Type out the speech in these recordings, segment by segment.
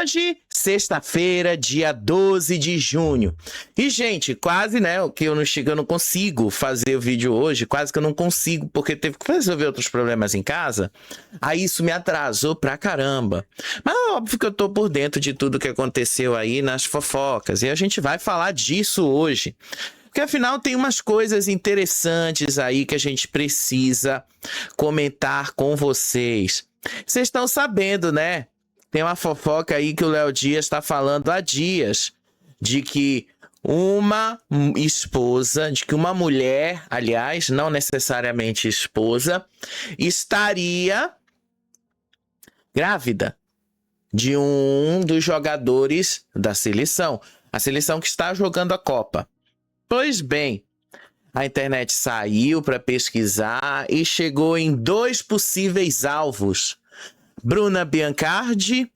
Hoje, sexta-feira, dia 12 de junho. E, gente, quase, né, que eu não consigo fazer o vídeo hoje, quase que eu não consigo, porque teve que resolver outros problemas em casa. Aí isso me atrasou pra caramba. Mas é óbvio que eu tô por dentro de tudo que aconteceu aí nas fofocas. E a gente vai falar disso hoje. Porque afinal tem umas coisas interessantes aí que a gente precisa comentar com vocês. Vocês estão sabendo, né? Tem uma fofoca aí que o Léo Dias está falando há dias, de que uma esposa, de que uma mulher, aliás, não necessariamente esposa, estaria grávida de um dos jogadores da seleção. A seleção que está jogando a Copa. Pois bem, a internet saiu para pesquisar e chegou em 2 possíveis alvos. Bruna Biancardi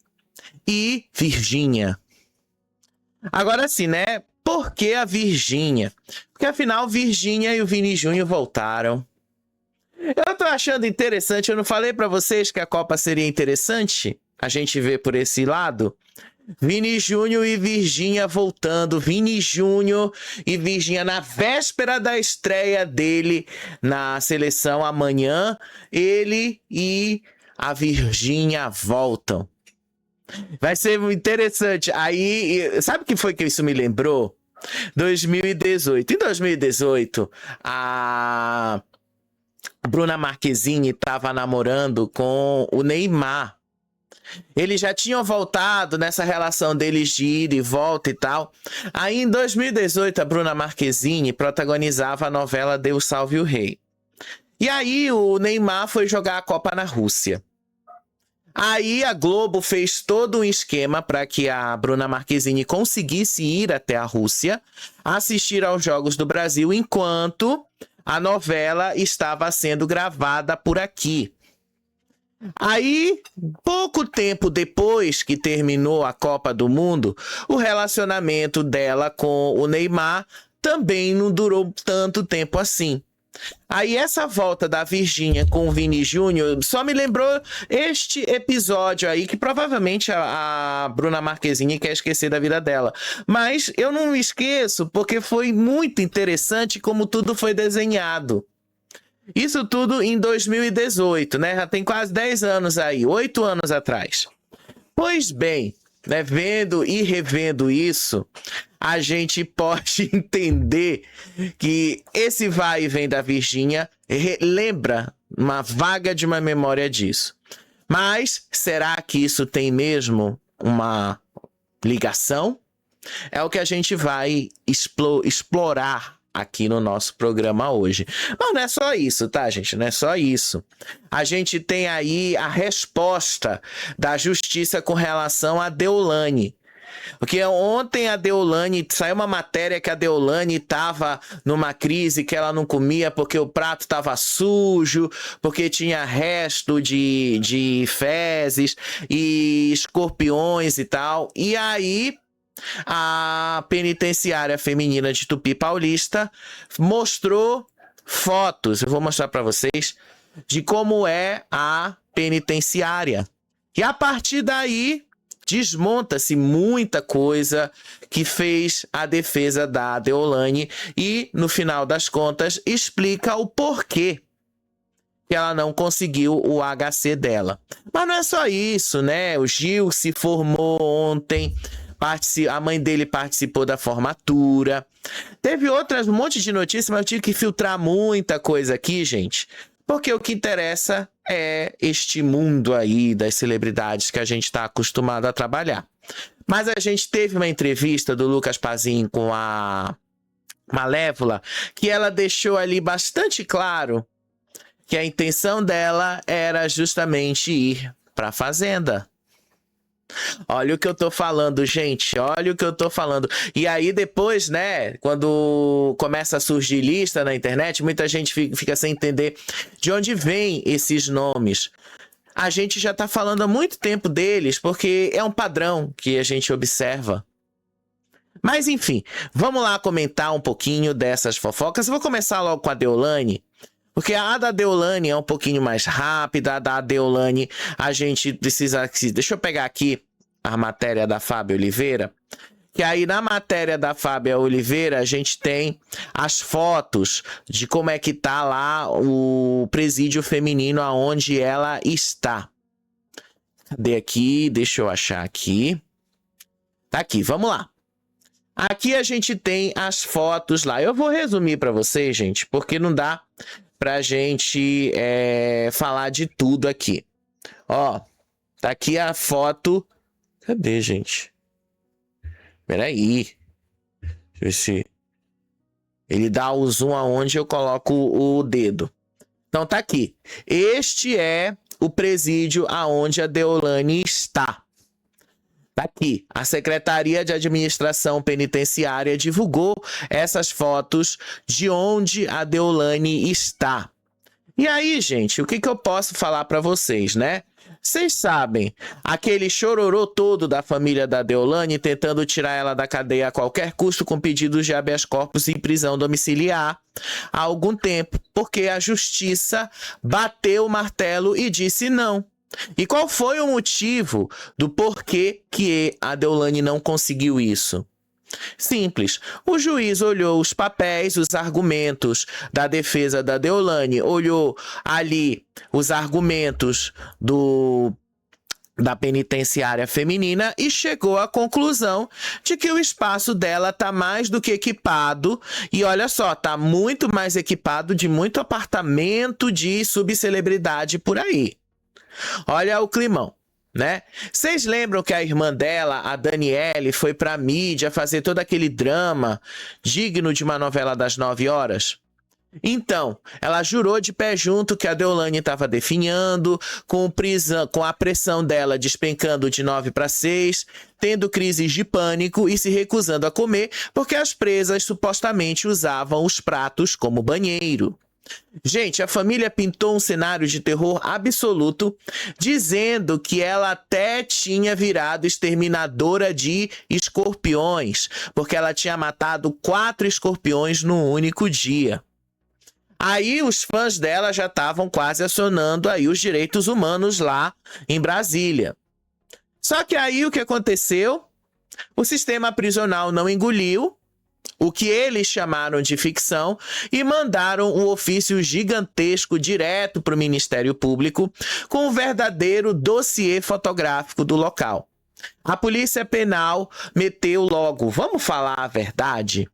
e Virgínia. Agora sim, né? Por que a Virgínia? Porque afinal, Virgínia e o Vini Júnior voltaram. Eu tô achando interessante, eu não falei para vocês que a Copa seria interessante? A gente vê por esse lado. Vini Júnior e Virgínia voltando. Vini Júnior e Virgínia na véspera da estreia dele na seleção amanhã. Ele e a Virgínia voltam. Vai ser interessante. Aí, sabe o que foi que isso me lembrou? 2018. Em 2018, a Bruna Marquezine estava namorando com o Neymar. Eles já tinham voltado nessa relação deles de ida e volta e tal. Aí, em 2018, a Bruna Marquezine protagonizava a novela Deus Salve o Rei. E aí, o Neymar foi jogar a Copa na Rússia. Aí, a Globo fez todo um esquema para que a Bruna Marquezine conseguisse ir até a Rússia, assistir aos Jogos do Brasil, enquanto a novela estava sendo gravada por aqui. Aí, pouco tempo depois que terminou a Copa do Mundo, o relacionamento dela com o Neymar também não durou tanto tempo assim. Aí essa volta da Virgínia com o Vini Júnior só me lembrou este episódio aí, que provavelmente a Bruna Marquezine quer esquecer da vida dela. Mas eu não me esqueço porque foi muito interessante como tudo foi desenhado. Isso tudo em 2018, né? Já tem quase 10 anos aí, 8 anos atrás. Pois bem, né, vendo e revendo isso, a gente pode entender que esse vai e vem da Virgínia lembra uma vaga de uma memória disso. Mas será que isso tem mesmo uma ligação? É o que a gente vai explorar aqui no nosso programa hoje. Mas não é só isso, tá, gente? Não é só isso. A gente tem aí a resposta da justiça com relação a Deolane. Porque ontem a Deolane, saiu uma matéria que a Deolane estava numa crise, que ela não comia porque o prato estava sujo, porque tinha resto de fezes e escorpiões e tal. E aí a penitenciária feminina de Tupi Paulista mostrou fotos, eu vou mostrar para vocês, de como é a penitenciária. E a partir daí desmonta-se muita coisa que fez a defesa da Deolane e, no final das contas, explica o porquê que ela não conseguiu o HC dela. Mas não é só isso, né? O Gil se formou ontem, a mãe dele participou da formatura. Teve um monte de notícias, mas eu tive que filtrar muita coisa aqui, gente. Porque o que interessa é este mundo aí das celebridades que a gente está acostumado a trabalhar. Mas a gente teve uma entrevista do Lucas Pazin com a Malévola, que ela deixou ali bastante claro que a intenção dela era justamente ir para a Fazenda. Olha o que eu tô falando, gente. Olha o que eu tô falando. E aí depois, né, quando começa a surgir lista na internet, muita gente fica sem entender de onde vêm esses nomes. A gente já tá falando há muito tempo deles, porque é um padrão que a gente observa. Mas enfim, vamos lá comentar um pouquinho dessas fofocas. Eu vou começar logo com a Deolane. Porque a da Deolane é um pouquinho mais rápida. A da Deolane, a gente precisa... Deixa eu pegar aqui a matéria da Fábia Oliveira? Que aí na matéria da Fábia Oliveira a gente tem as fotos de como é que tá lá o presídio feminino aonde ela está. Cadê aqui? Deixa eu achar aqui. Tá aqui, vamos lá. Aqui a gente tem as fotos lá. Eu vou resumir para vocês, gente, porque não dá pra gente falar de tudo aqui. Ó, tá aqui a foto. Cadê, gente? Peraí. Deixa eu ver se... Ele dá o zoom aonde eu coloco o dedo. Então tá aqui. Este é o presídio aonde a Deolane está. Tá aqui. A Secretaria de Administração Penitenciária divulgou essas fotos de onde a Deolane está. E aí, gente, o que eu posso falar para vocês, né? Vocês sabem, aquele chororô todo da família da Deolane tentando tirar ela da cadeia a qualquer custo com pedidos de habeas corpus e prisão domiciliar há algum tempo, porque a justiça bateu o martelo e disse não. E qual foi o motivo do porquê que a Deolane não conseguiu isso? Simples. O juiz olhou os papéis, os argumentos da defesa da Deolane, olhou ali os argumentos da penitenciária feminina e chegou à conclusão de que o espaço dela tá mais do que equipado e olha só, tá muito mais equipado de muito apartamento de subcelebridade por aí. Olha o climão, né? Vocês lembram que a irmã dela, a Daniele, foi pra mídia fazer todo aquele drama digno de uma novela das 9 horas? Então, ela jurou de pé junto que a Deolane estava definhando, com a pressão dela despencando de 9 para 6, tendo crises de pânico e se recusando a comer porque as presas supostamente usavam os pratos como banheiro. Gente, a família pintou um cenário de terror absoluto, dizendo que ela até tinha virado exterminadora de escorpiões, porque ela tinha matado 4 escorpiões num único dia. Aí os fãs dela já estavam quase acionando aí os direitos humanos lá em Brasília. Só que aí o que aconteceu? O sistema prisional não engoliu o que eles chamaram de ficção e mandaram um ofício gigantesco direto para o Ministério Público com um verdadeiro dossiê fotográfico do local. A Polícia Penal meteu logo, vamos falar a verdade?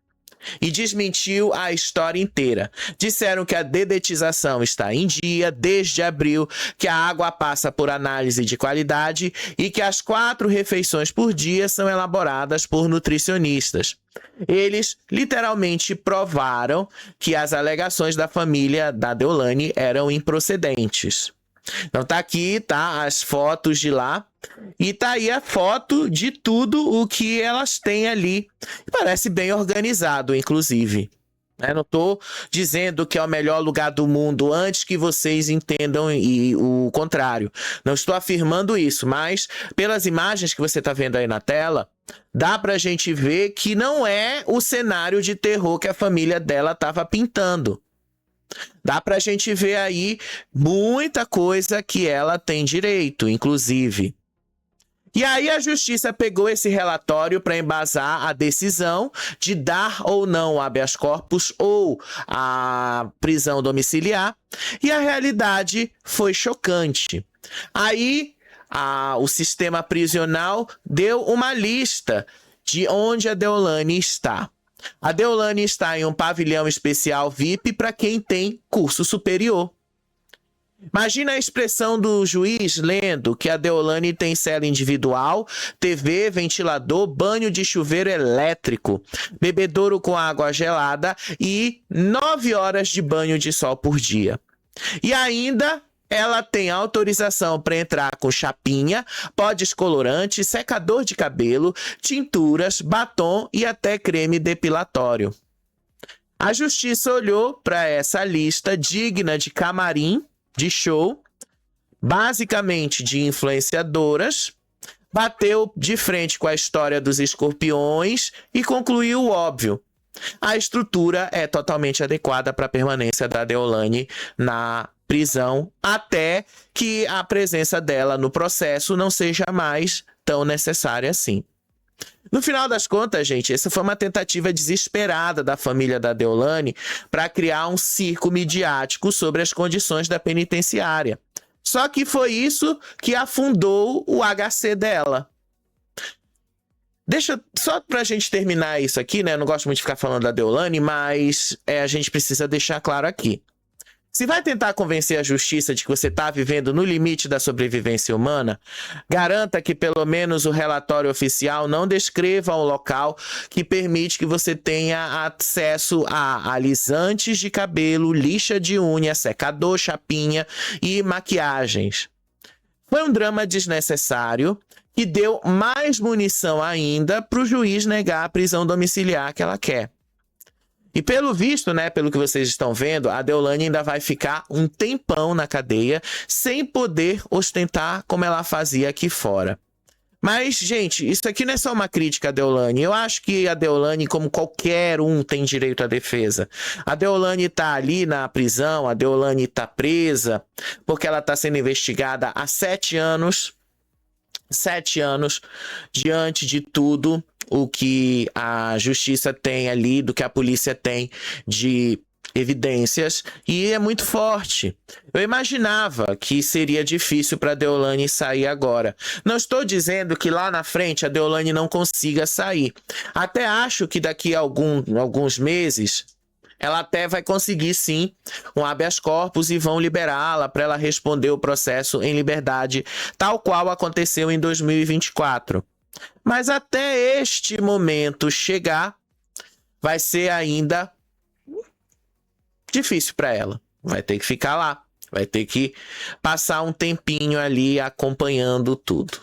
E desmentiu a história inteira. Disseram que a dedetização está em dia desde abril, que a água passa por análise de qualidade e que as 4 refeições por dia são elaboradas por nutricionistas. Eles literalmente provaram que as alegações da família da Deolane eram improcedentes. Então tá aqui, tá as fotos de lá e tá aí a foto de tudo o que elas têm ali. Parece bem organizado, inclusive. Não tô dizendo que é o melhor lugar do mundo antes que vocês entendam o contrário. Não estou afirmando isso, mas pelas imagens que você tá vendo aí na tela, dá pra gente ver que não é o cenário de terror que a família dela tava pintando. Dá pra gente ver aí muita coisa que ela tem direito, inclusive. E aí a justiça pegou esse relatório para embasar a decisão de dar ou não habeas corpus ou a prisão domiciliar. E a realidade foi chocante. Aí o sistema prisional deu uma lista de onde a Deolane está. A Deolane está em um pavilhão especial VIP para quem tem curso superior. Imagina a expressão do juiz lendo que a Deolane tem cela individual, TV, ventilador, banho de chuveiro elétrico, bebedouro com água gelada e 9 horas de banho de sol por dia. E ainda ela tem autorização para entrar com chapinha, pó descolorante, secador de cabelo, tinturas, batom e até creme depilatório. A justiça olhou para essa lista digna de camarim, de show, basicamente de influenciadoras, bateu de frente com a história dos escorpiões e concluiu o óbvio. A estrutura é totalmente adequada para a permanência da Deolane na prisão, até que a presença dela no processo não seja mais tão necessária assim. No final das contas, gente, essa foi uma tentativa desesperada da família da Deolane para criar um circo midiático sobre as condições da penitenciária. Só que foi isso que afundou o HC dela. Só pra gente terminar isso aqui, né? Eu não gosto muito de ficar falando da Deolane, mas a gente precisa deixar claro aqui. Se vai tentar convencer a justiça de que você está vivendo no limite da sobrevivência humana, garanta que pelo menos o relatório oficial não descreva um local que permite que você tenha acesso a alisantes de cabelo, lixa de unha, secador, chapinha e maquiagens. Foi um drama desnecessário que deu mais munição ainda para o juiz negar a prisão domiciliar que ela quer. E pelo visto, né, pelo que vocês estão vendo, a Deolane ainda vai ficar um tempão na cadeia sem poder ostentar como ela fazia aqui fora. Mas, gente, isso aqui não é só uma crítica à Deolane. Eu acho que a Deolane, como qualquer um, tem direito à defesa. A Deolane tá ali na prisão, a Deolane tá presa porque ela tá sendo investigada há 7 anos. 7 anos, diante de tudo o que a justiça tem ali, do que a polícia tem de evidências, e é muito forte. Eu imaginava que seria difícil para a Deolane sair agora. Não estou dizendo que lá na frente a Deolane não consiga sair. Até acho que daqui a alguns meses ela até vai conseguir, sim, um habeas corpus e vão liberá-la para ela responder o processo em liberdade, tal qual aconteceu em 2024. Mas até este momento chegar, vai ser ainda difícil para ela. Vai ter que ficar lá, vai ter que passar um tempinho ali acompanhando tudo.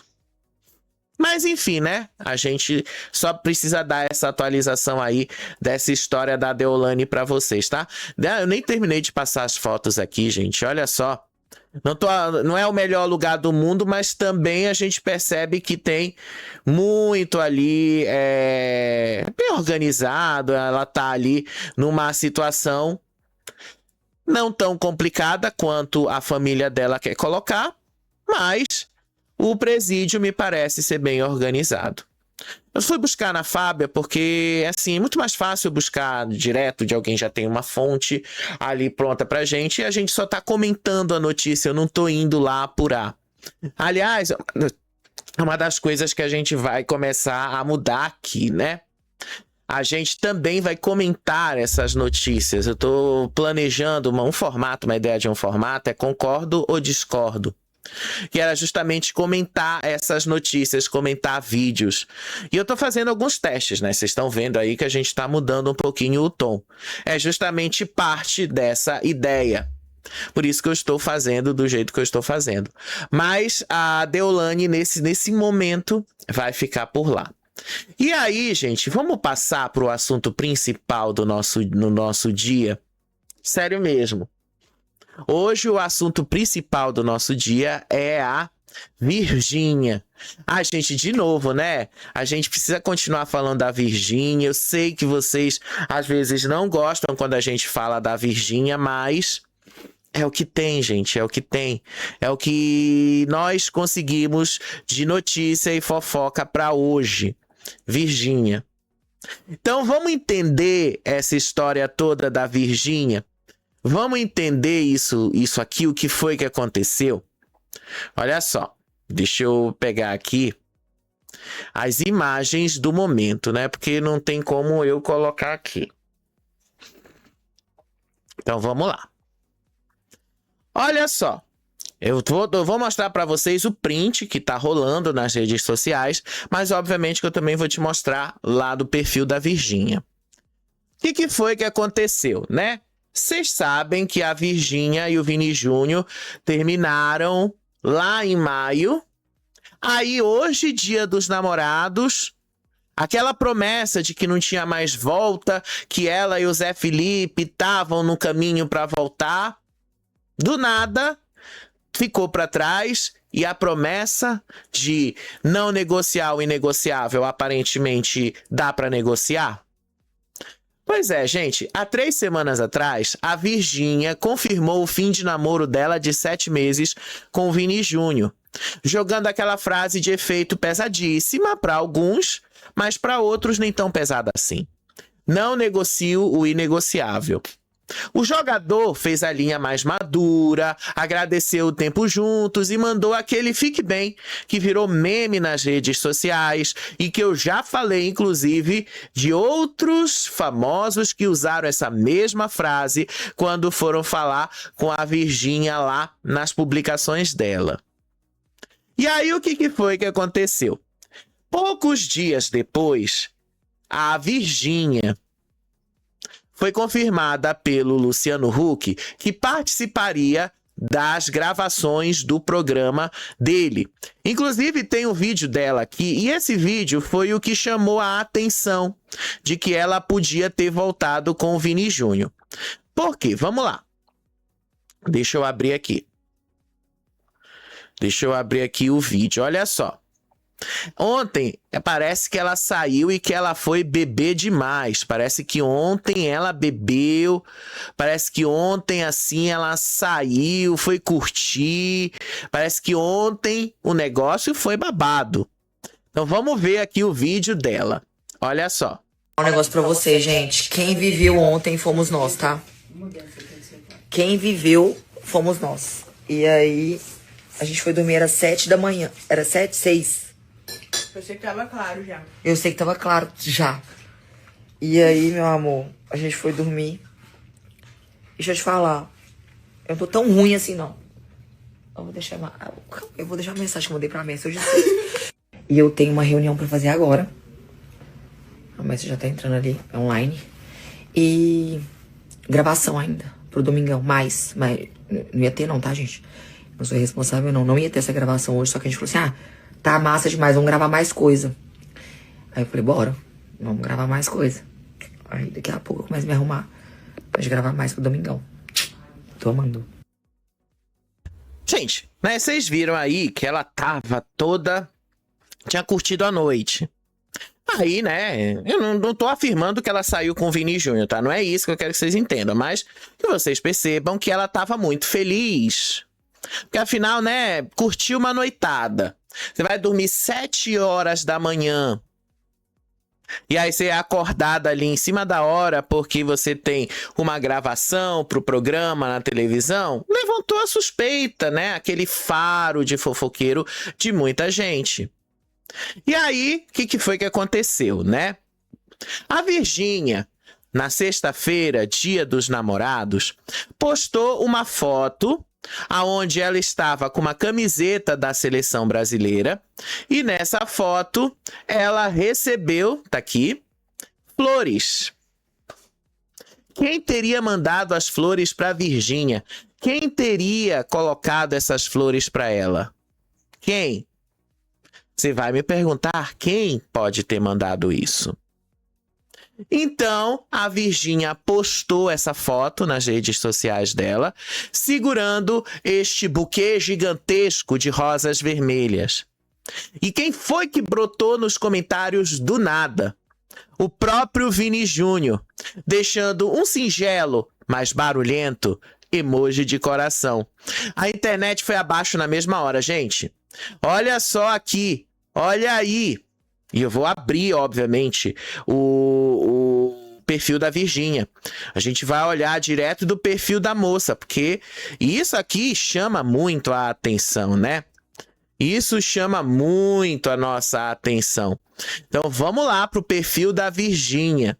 Mas enfim, né? A gente só precisa dar essa atualização aí dessa história da Deolane para vocês, tá? Eu nem terminei de passar as fotos aqui, gente. Olha só. Não é o melhor lugar do mundo, mas também a gente percebe que tem muito ali, bem organizado. Ela tá ali numa situação não tão complicada quanto a família dela quer colocar, mas o presídio me parece ser bem organizado. Eu fui buscar na Fábia porque, assim, é muito mais fácil buscar direto de alguém que já tem uma fonte ali pronta pra gente e a gente só tá comentando a notícia, eu não tô indo lá apurar. Aliás, é uma das coisas que a gente vai começar a mudar aqui, né? A gente também vai comentar essas notícias. Eu tô planejando um formato, uma ideia de um formato, é concordo ou discordo. Que era justamente comentar essas notícias, comentar vídeos. E eu tô fazendo alguns testes, né? Vocês estão vendo aí que a gente tá mudando um pouquinho o tom. É justamente parte dessa ideia. Por isso que eu estou fazendo do jeito que eu estou fazendo. Mas a Deolane, nesse momento, vai ficar por lá. E aí, gente, vamos passar para o assunto principal no nosso dia? Sério mesmo. Hoje o assunto principal do nosso dia é a Virgínia. Ah, gente, de novo, né? A gente precisa continuar falando da Virgínia. Eu sei que vocês às vezes não gostam quando a gente fala da Virgínia, mas é o que tem, gente, é o que tem. É o que nós conseguimos de notícia e fofoca para hoje. Virgínia. Então vamos entender essa história toda da Virgínia. Vamos entender isso aqui, o que foi que aconteceu? Olha só, deixa eu pegar aqui as imagens do momento, né? Porque não tem como eu colocar aqui. Então vamos lá. Olha só, eu vou mostrar para vocês o print que tá rolando nas redes sociais, mas obviamente que eu também vou te mostrar lá do perfil da Virgínia. O que foi que aconteceu, né? Vocês sabem que a Virgínia e o Vini Júnior terminaram lá em maio. Aí hoje, Dia dos Namorados, aquela promessa de que não tinha mais volta, que ela e o Zé Felipe estavam no caminho para voltar, do nada ficou para trás e a promessa de não negociar o inegociável aparentemente dá para negociar. Pois é, gente, há 3 semanas atrás, a Virgínia confirmou o fim de namoro dela de 7 meses com o Vini Júnior, jogando aquela frase de efeito pesadíssima para alguns, mas para outros nem tão pesada assim. Não negocio o inegociável. O jogador fez a linha mais madura, agradeceu o tempo juntos e mandou aquele fique bem, que virou meme nas redes sociais e que eu já falei, inclusive, de outros famosos que usaram essa mesma frase quando foram falar com a Virgínia lá nas publicações dela. E aí o que foi que aconteceu? Poucos dias depois, a Virgínia foi confirmada pelo Luciano Huck que participaria das gravações do programa dele. Inclusive, tem um vídeo dela aqui, e esse vídeo foi o que chamou a atenção de que ela podia ter voltado com o Vini Júnior. Por quê? Vamos lá. Deixa eu abrir aqui. Deixa eu abrir aqui o vídeo, olha só. Ontem, parece que ela saiu e que ela foi beber demais. Parece que ontem ela bebeu. Parece que ontem, assim, ela saiu, foi curtir. Parece que ontem o negócio foi babado. Então, vamos ver aqui o vídeo dela. Olha só. Um negócio pra você, gente. Quem viveu ontem fomos nós, tá? Quem viveu fomos nós. E aí, a gente foi dormir, era 7 da manhã. Era 7, 6. Eu sei que tava claro já. Eu sei que tava claro já. E aí, meu amor, a gente foi dormir. Deixa eu te falar. Eu não tô tão ruim assim, não. Eu vou deixar a mensagem que eu mandei pra mensagem. E eu tenho uma reunião pra fazer agora. A mensagem já tá entrando ali, online. E gravação ainda, pro domingão. Mas não ia ter não, tá, gente? Não sou responsável, não. Não ia ter essa gravação hoje, só que a gente falou assim, tá massa demais, vamos gravar mais coisa. Aí eu falei, bora, vamos gravar mais coisa. Aí daqui a pouco eu começo a me arrumar pra gente gravar mais pro domingão. Tô amando. Gente, né, vocês viram aí que ela tava toda... Tinha curtido a noite. Aí, né, eu não tô afirmando que ela saiu com o Vini Júnior, tá? Não é isso que eu quero que vocês entendam, mas que vocês percebam que ela tava muito feliz. Porque afinal, né, curtiu uma noitada. Você vai dormir 7 horas da manhã. E aí você é acordada ali em cima da hora porque você tem uma gravação pro programa na televisão. Levantou a suspeita, né? Aquele faro de fofoqueiro de muita gente. E aí, o que foi que aconteceu, né? A Virgínia, na sexta-feira, dia dos namorados, postou uma foto aonde ela estava com uma camiseta da seleção brasileira e nessa foto ela recebeu, tá aqui, flores. Quem teria mandado as flores para Virgínia? Quem teria colocado essas flores para ela? Quem? Você vai me perguntar quem pode ter mandado isso? Então, a Virgínia postou essa foto nas redes sociais dela, segurando este buquê gigantesco de rosas vermelhas. E quem foi que brotou nos comentários do nada? O próprio Vini Júnior, deixando um singelo, mas barulhento, emoji de coração. A internet foi abaixo na mesma hora, gente. Olha só aqui, olha aí. E eu vou abrir, obviamente, o perfil da Virgínia. A gente vai olhar direto do perfil da moça, porque isso aqui chama muito a atenção, né? Isso chama muito a nossa atenção. Então, vamos lá para o perfil da Virgínia.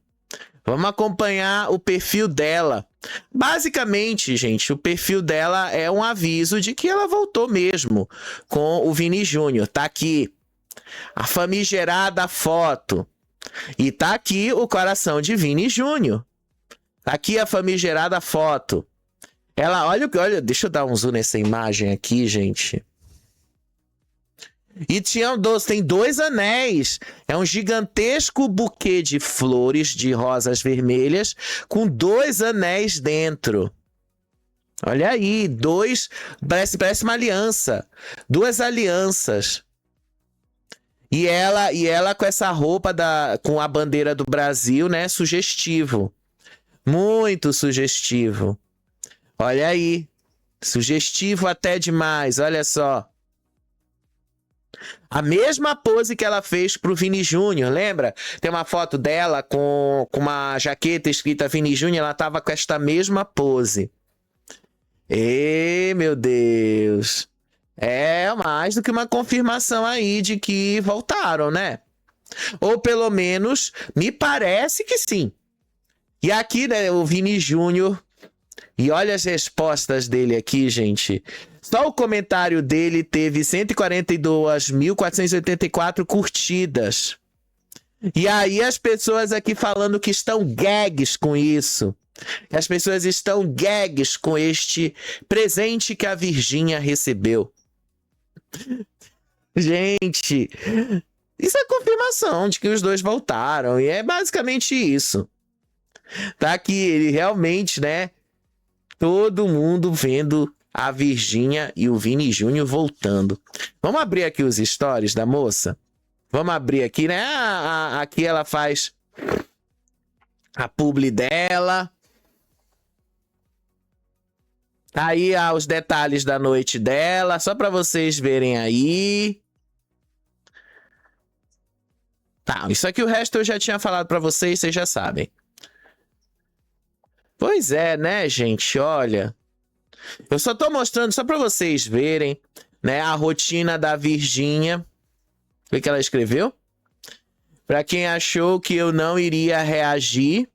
Vamos acompanhar o perfil dela. Basicamente, gente, o perfil dela é um aviso de que ela voltou mesmo com o Vini Júnior. Tá aqui a famigerada foto. E tá aqui o coração de Vini Júnior. Tá aqui a famigerada foto. Ela, olha, deixa eu dar um zoom nessa imagem aqui, gente. E tem 2 anéis. É um gigantesco buquê de flores de rosas vermelhas com 2 anéis dentro. Olha aí, parece uma aliança. 2 alianças. E ela com essa roupa com a bandeira do Brasil, né? Sugestivo. Muito sugestivo. Olha aí. Sugestivo até demais, olha só. A mesma pose que ela fez pro Vini Júnior, lembra? Tem uma foto dela com uma jaqueta escrita Vini Júnior, ela tava com esta mesma pose. Meu Deus. É mais do que uma confirmação aí de que voltaram, né? Ou pelo menos, me parece que sim. E aqui, né, o Vini Júnior. E olha as respostas dele aqui, gente. Só o comentário dele teve 142.484 curtidas. E aí as pessoas aqui falando que estão gags com isso. As pessoas estão gags com este presente que a Virgínia recebeu. Gente, isso é confirmação de que os dois voltaram. E é basicamente isso. Tá aqui, ele realmente, né? Todo mundo vendo a Virgínia e o Vini Júnior voltando. Vamos abrir aqui os stories da moça? Vamos abrir aqui, né? Aqui ela faz a publi dela. Aí os detalhes da noite dela, só para vocês verem aí. Tá, isso aqui o resto eu já tinha falado para vocês já sabem. Pois é, né, gente? Olha, eu só tô mostrando só para vocês verem, né, a rotina da Virgínia. O que ela escreveu? Para quem achou que eu não iria reagir.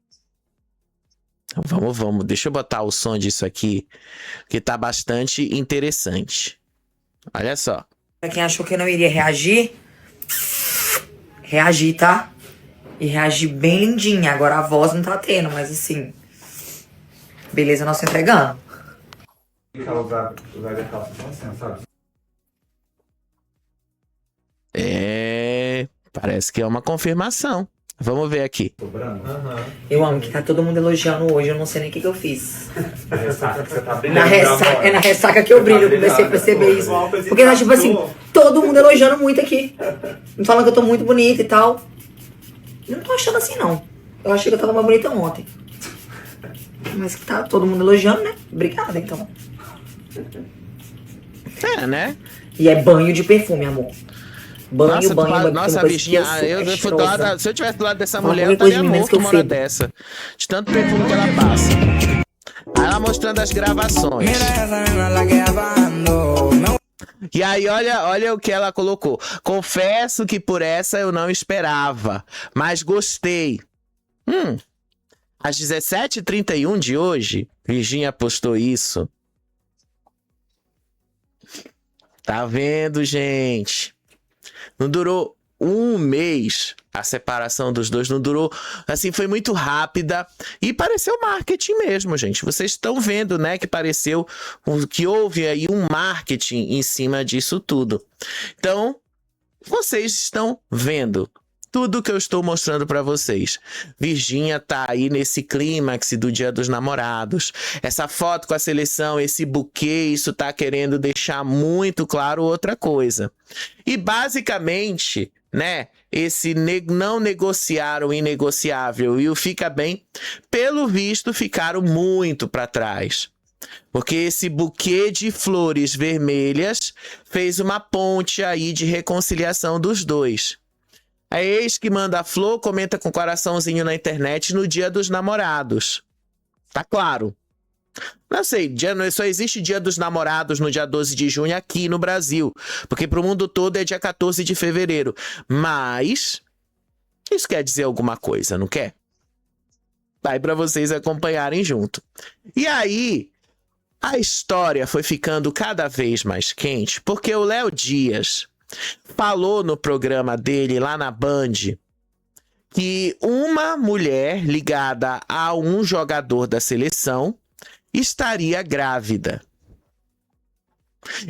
Vamos. Deixa eu botar o som disso aqui, que tá bastante interessante. Olha só. Pra quem achou que eu não iria reagir, reagi, tá? E reagi bem lindinha. Agora a voz não tá tendo, mas assim... Beleza, nós entregando. Parece que é uma confirmação. Vamos ver aqui. Eu amo que tá todo mundo elogiando hoje, eu não sei nem o que eu fiz. Na ressaca que você tá brilhando. É na ressaca que eu brilho, eu comecei a perceber isso. Porque tá tipo assim, todo mundo elogiando muito aqui. Me falando que eu tô muito bonita e tal. Eu não tô achando assim, não. Eu achei que eu tava mais bonita ontem. Mas que tá todo mundo elogiando, né? Obrigada, então. É, né? E é banho de perfume, amor. Banho. Nossa, Virgínia, se eu tivesse do lado dessa mulher, eu estaria morto uma hora dessa. De tanto perfume que ela passa. Aí ela mostrando as gravações. E aí, olha o que ela colocou. Confesso que por essa eu não esperava, mas gostei. Às 17h31 de hoje, Virgínia postou isso. Tá vendo, gente? Não durou um mês a separação dos dois, não durou, assim, foi muito rápida e pareceu marketing mesmo, gente. Vocês estão vendo, né, que pareceu que houve aí um marketing em cima disso tudo. Então, vocês estão vendo tudo que eu estou mostrando para vocês. Virgínia tá aí nesse clímax do Dia dos Namorados. Essa foto com a seleção, esse buquê, isso tá querendo deixar muito claro outra coisa. E basicamente, né, esse não negociar o inegociável e o fica bem, pelo visto, ficaram muito para trás. Porque esse buquê de flores vermelhas fez uma ponte aí de reconciliação dos dois. A ex que manda a flor comenta com coraçãozinho na internet no Dia dos Namorados. Tá claro. Não sei, só existe Dia dos Namorados no dia 12 de junho aqui no Brasil. Porque pro mundo todo é dia 14 de fevereiro. Mas isso quer dizer alguma coisa, não quer? Vai para vocês acompanharem junto. E aí, a história foi ficando cada vez mais quente porque o Léo Dias falou no programa dele lá na Band que uma mulher ligada a um jogador da seleção estaria grávida.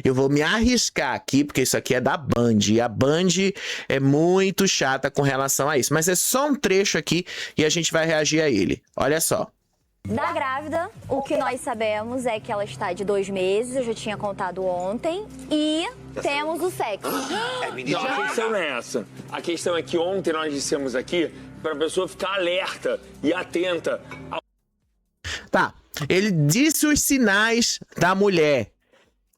Eu vou me arriscar aqui, porque isso aqui é da Band, e a Band é muito chata com relação a isso. Mas é só um trecho aqui e a gente vai reagir a ele. Olha só. Da grávida, o que nós sabemos é que ela está de 2 meses, eu já tinha contado ontem, e temos o sexo. Não, a questão não é essa. A questão é que ontem nós dissemos aqui para a pessoa ficar alerta e atenta. Tá. Ele disse os sinais da mulher,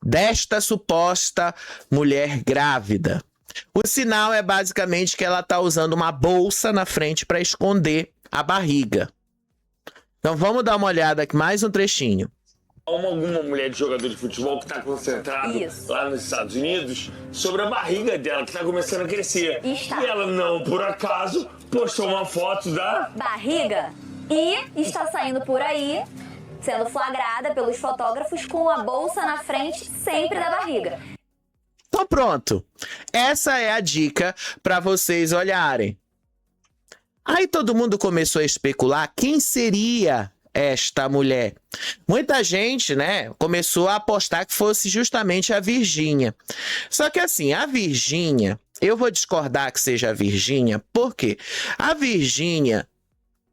desta suposta mulher grávida. O sinal é basicamente que ela tá usando uma bolsa na frente para esconder a barriga. Então vamos dar uma olhada aqui, mais um trechinho. Alguma mulher de jogador de futebol que está concentrada lá nos Estados Unidos sobre a barriga dela, que está começando a crescer. Está. E ela não, por acaso, postou uma foto da Barriga e está saindo por aí, sendo flagrada pelos fotógrafos com a bolsa na frente sempre da barriga. Então pronto. Essa é a dica para vocês olharem. Aí todo mundo começou a especular quem seria esta mulher. Muita gente, né, começou a apostar que fosse justamente a Virgínia. Só que assim, a Virgínia, eu vou discordar que seja a Virgínia, porque a Virgínia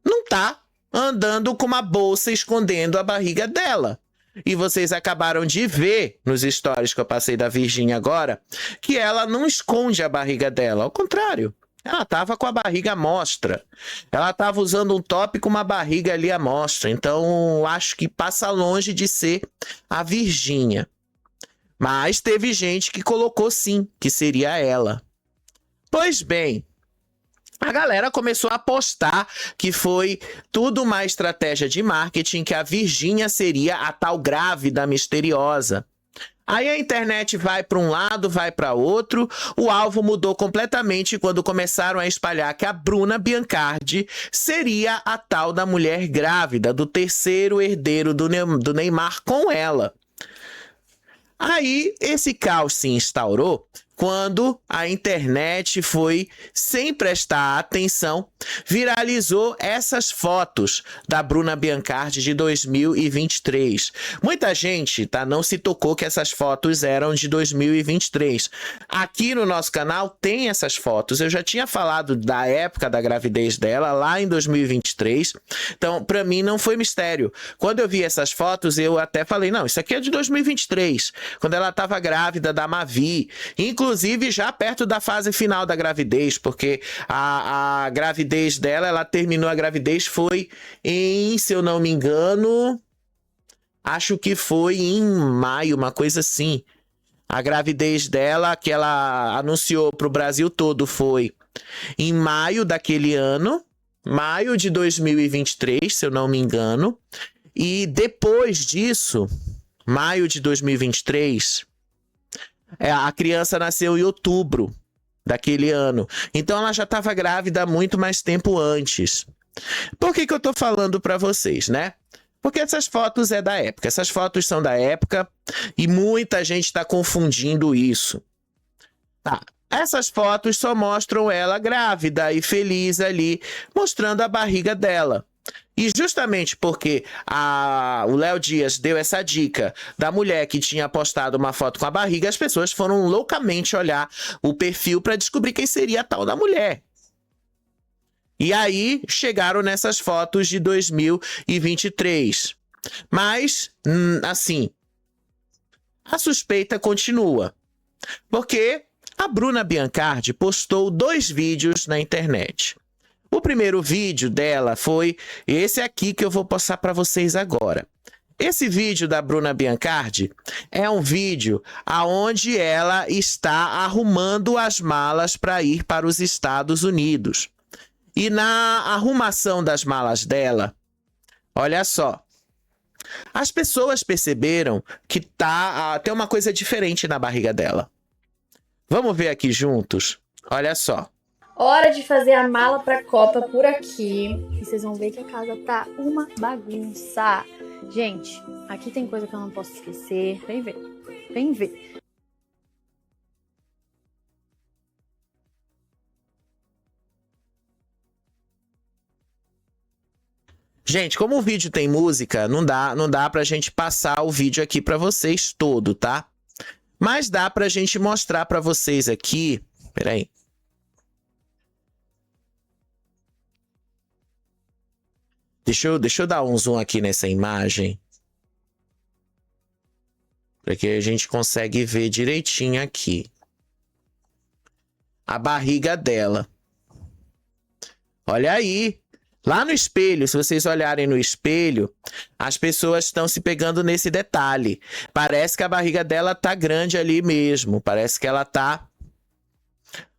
não tá andando com uma bolsa escondendo a barriga dela. E vocês acabaram de ver nos stories que eu passei da Virgínia agora, que ela não esconde a barriga dela, ao contrário. Ela tava com a barriga à mostra. Ela tava usando um top com uma barriga ali à mostra. Então, acho que passa longe de ser a Virgínia. Mas teve gente que colocou sim, que seria ela. Pois bem, a galera começou a apostar que foi tudo uma estratégia de marketing, que a Virgínia seria a tal grávida misteriosa. Aí a internet vai para um lado, vai para outro. O alvo mudou completamente quando começaram a espalhar que a Bruna Biancardi seria a tal da mulher grávida, do terceiro herdeiro do Neymar com ela. Aí esse caos se instaurou quando a internet foi, sem prestar atenção, viralizou essas fotos da Bruna Biancardi de 2023. Muita gente, não se tocou que essas fotos eram de 2023. Aqui no nosso canal tem essas fotos. Eu já tinha falado da época da gravidez dela, lá em 2023. Então, para mim, não foi mistério. Quando eu vi essas fotos, eu até falei, não, isso aqui é de 2023, quando ela estava grávida da Mavi. Inclusive, já perto da fase final da gravidez, porque a gravidez dela, ela terminou a gravidez, foi em, se eu não me engano, acho que foi em maio, uma coisa assim. A gravidez dela, que ela anunciou para o Brasil todo, foi em maio daquele ano, maio de 2023, se eu não me engano. E depois disso, maio de 2023... a criança nasceu em outubro daquele ano. Então ela já estava grávida há muito mais tempo antes. Por que eu tô falando para vocês, né? Porque essas fotos é da época. Essas fotos são da época e muita gente está confundindo isso. Tá. Essas fotos só mostram ela grávida e feliz ali, mostrando a barriga dela. E justamente porque o Léo Dias deu essa dica da mulher que tinha postado uma foto com a barriga, as pessoas foram loucamente olhar o perfil para descobrir quem seria a tal da mulher. E aí chegaram nessas fotos de 2023. Mas, assim, a suspeita continua. Porque a Bruna Biancardi postou 2 vídeos na internet. O primeiro vídeo dela foi esse aqui que eu vou passar para vocês agora. Esse vídeo da Bruna Biancardi é um vídeo onde ela está arrumando as malas para ir para os Estados Unidos. E na arrumação das malas dela, olha só, as pessoas perceberam que tem uma coisa diferente na barriga dela. Vamos ver aqui juntos? Olha só. Hora de fazer a mala pra Copa por aqui. E vocês vão ver que a casa tá uma bagunça. Gente, aqui tem coisa que eu não posso esquecer. Vem ver. Vem ver. Gente, como o vídeo tem música, não dá pra gente passar o vídeo aqui pra vocês todo, tá? Mas dá pra gente mostrar pra vocês aqui. Peraí. Deixa eu dar um zoom aqui nessa imagem. Para que a gente consegue ver direitinho aqui. A barriga dela. Olha aí. Lá no espelho, se vocês olharem no espelho, as pessoas estão se pegando nesse detalhe. Parece que a barriga dela tá grande ali mesmo. Parece que ela tá...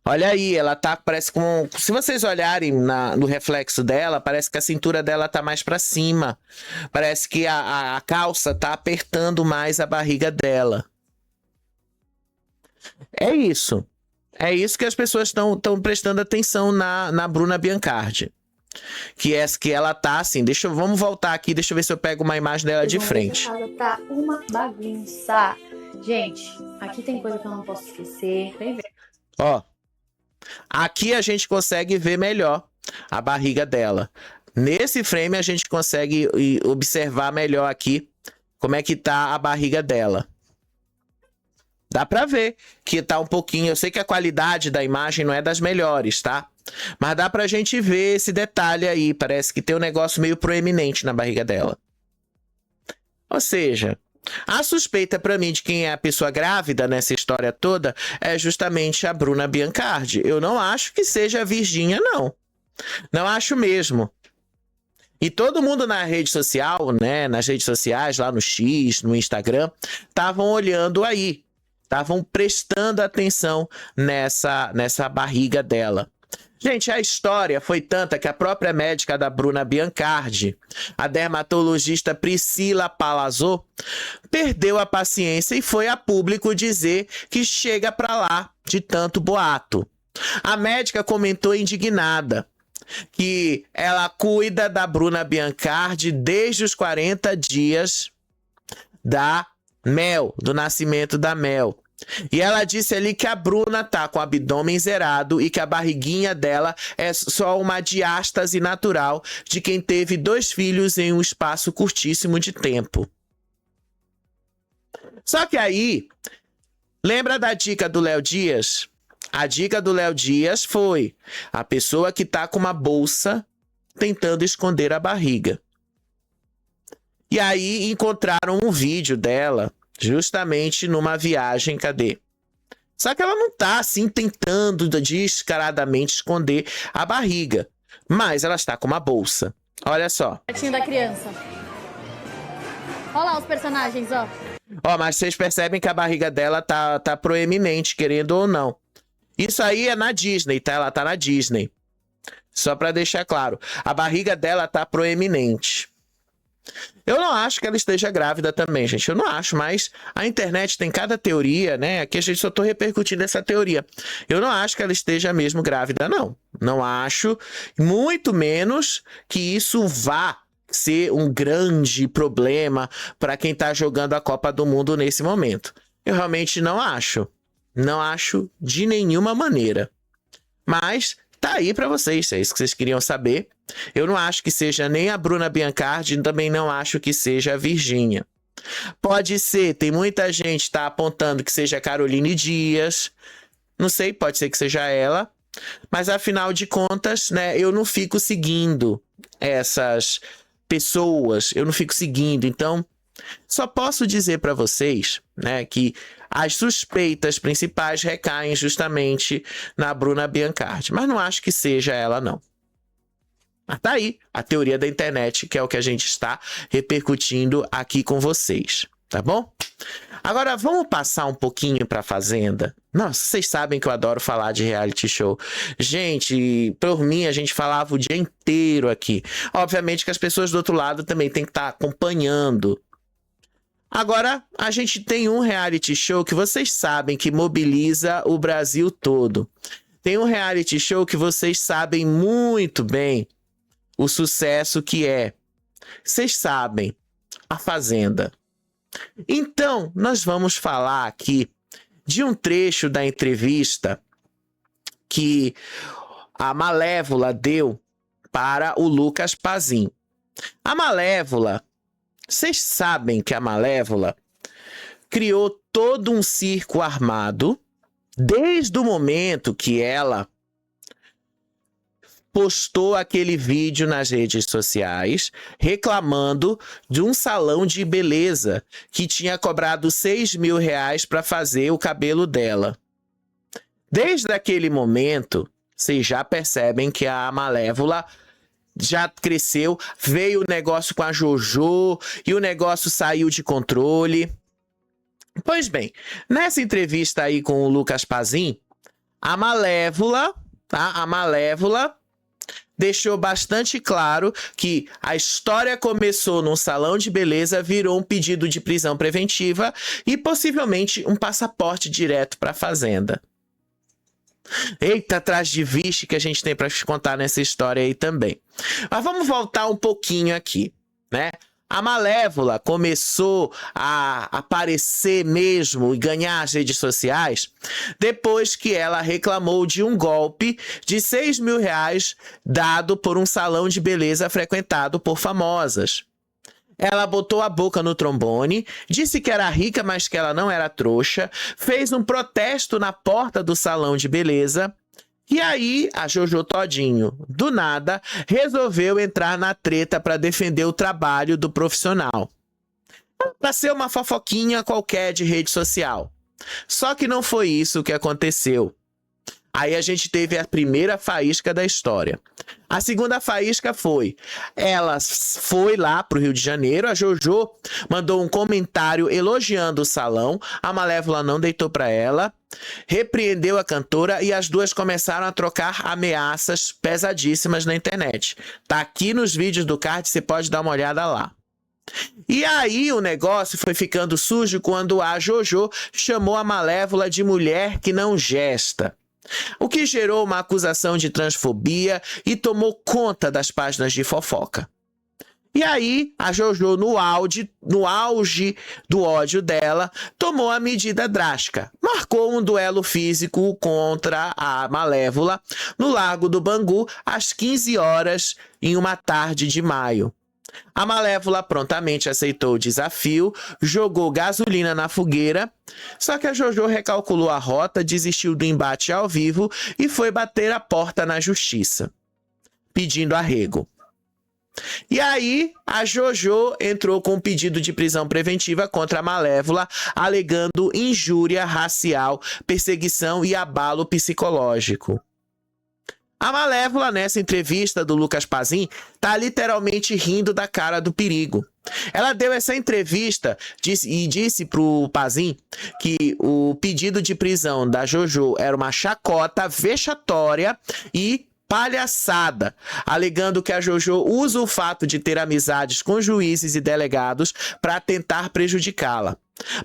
Olha aí, ela tá, parece com... Se vocês olharem no reflexo dela, parece que a cintura dela tá mais pra cima. Parece que a calça tá apertando mais a barriga dela. É isso. É isso que as pessoas estão prestando atenção na Bruna Biancardi. Que ela tá assim, vamos voltar aqui, deixa eu ver se eu pego uma imagem dela de frente. A casa tá uma bagunça. Gente, aqui tem coisa que eu não posso esquecer. Vem ver. Ó, aqui a gente consegue ver melhor a barriga dela. Nesse frame a gente consegue observar melhor aqui como é que tá a barriga dela. Dá pra ver que tá um pouquinho... Eu sei que a qualidade da imagem não é das melhores, tá? Mas dá pra gente ver esse detalhe aí. Parece que tem um negócio meio proeminente na barriga dela. Ou seja, a suspeita pra mim de quem é a pessoa grávida nessa história toda é justamente a Bruna Biancardi. Eu não acho que seja a Virgínia, não. Não acho mesmo. E todo mundo na rede social, né? Nas redes sociais, lá no X, no Instagram, estavam olhando aí. Estavam prestando atenção nessa barriga dela. Gente, a história foi tanta que a própria médica da Bruna Biancardi, a dermatologista Priscila Palazzo, perdeu a paciência e foi a público dizer que chega pra lá de tanto boato. A médica comentou indignada que ela cuida da Bruna Biancardi desde os 40 dias do nascimento da Mel. E ela disse ali que a Bruna tá com o abdômen zerado e que a barriguinha dela é só uma diástase natural de quem teve 2 filhos em um espaço curtíssimo de tempo. Só que aí, lembra da dica do Léo Dias? A dica do Léo Dias foi a pessoa que tá com uma bolsa tentando esconder a barriga. E aí encontraram um vídeo dela justamente numa viagem, cadê? Só que ela não tá assim tentando descaradamente esconder a barriga, mas ela está com uma bolsa. Olha só. Pertinho da criança. Olha lá os personagens, ó. Ó, mas vocês percebem que a barriga dela tá proeminente, querendo ou não. Isso aí é na Disney, tá? Ela tá na Disney. Só pra deixar claro. A barriga dela tá proeminente. Eu não acho que ela esteja grávida também, gente. Eu não acho, mas a internet tem cada teoria, né? Aqui a gente só tô repercutindo essa teoria. Eu não acho que ela esteja mesmo grávida, não. Não acho, muito menos que isso vá ser um grande problema para quem tá jogando a Copa do Mundo nesse momento. Eu realmente não acho. Não acho de nenhuma maneira. Mas tá aí para vocês, é isso que vocês queriam saber. Eu não acho que seja nem a Bruna Biancardi, também não acho que seja a Virgínia. Pode ser, tem muita gente que tá apontando que seja a Caroline Dias. Não sei, pode ser que seja ela. Mas afinal de contas, né, eu não fico seguindo essas pessoas, eu não fico seguindo. Então, só posso dizer para vocês, né, que as suspeitas principais recaem justamente na Bruna Biancardi. Mas não acho que seja ela, não. Mas tá aí a teoria da internet, que é o que a gente está repercutindo aqui com vocês, tá bom? Agora vamos passar um pouquinho para a Fazenda. Nossa, vocês sabem que eu adoro falar de reality show. Gente, por mim a gente falava o dia inteiro aqui. Obviamente que as pessoas do outro lado também têm que estar acompanhando. Agora, a gente tem um reality show que vocês sabem que mobiliza o Brasil todo. Tem um reality show que vocês sabem muito bem o sucesso que é. Vocês sabem, a Fazenda. Então, nós vamos falar aqui de um trecho da entrevista que a Malévola deu para o Lucas Pazin. A Malévola, vocês sabem que a Malévola criou todo um circo armado desde o momento que ela postou aquele vídeo nas redes sociais reclamando de um salão de beleza que tinha cobrado R$6.000 para fazer o cabelo dela. Desde aquele momento, vocês já percebem que a Malévola já cresceu, veio o negócio com a JoJo e o negócio saiu de controle. Pois bem, nessa entrevista aí com o Lucas Pazin, a Malévola, tá? A Malévola deixou bastante claro que a história começou num salão de beleza, virou um pedido de prisão preventiva e possivelmente um passaporte direto para a fazenda. Eita, atrás de vixe que a gente tem para te contar nessa história aí também. Mas vamos voltar um pouquinho aqui, né? A Malévola começou a aparecer mesmo e ganhar as redes sociais depois que ela reclamou de um golpe de R$6.000 dado por um salão de beleza frequentado por famosas. Ela botou a boca no trombone, disse que era rica, mas que ela não era trouxa, fez um protesto na porta do salão de beleza. E aí, a JoJo Todinho, do nada, resolveu entrar na treta para defender o trabalho do profissional. Para ser uma fofoquinha qualquer de rede social. Só que não foi isso que aconteceu. Aí a gente teve a primeira faísca da história. A segunda faísca foi, ela foi lá pro Rio de Janeiro, a JoJo mandou um comentário elogiando o salão, a Malévola não deitou para ela, repreendeu a cantora e as duas começaram a trocar ameaças pesadíssimas na internet. Tá aqui nos vídeos do card, você pode dar uma olhada lá. E aí o negócio foi ficando sujo quando a JoJo chamou a Malévola de mulher que não gesta. O que gerou uma acusação de transfobia e tomou conta das páginas de fofoca. E aí, a JoJo, no auge do ódio dela, tomou a medida drástica. Marcou um duelo físico contra a Malévola no Largo do Bangu, às 15 horas, em uma tarde de maio. A Malévola prontamente aceitou o desafio, jogou gasolina na fogueira, só que a JoJo recalculou a rota, desistiu do embate ao vivo e foi bater a porta na justiça, pedindo arrego. E aí, a JoJo entrou com um pedido de prisão preventiva contra a Malévola, alegando injúria racial, perseguição e abalo psicológico. A Malévola, nessa entrevista do Lucas Pazin, tá literalmente rindo da cara do perigo. Ela deu essa entrevista e disse pro Pazin que o pedido de prisão da JoJo era uma chacota vexatória e palhaçada, alegando que a JoJo usa o fato de ter amizades com juízes e delegados para tentar prejudicá-la.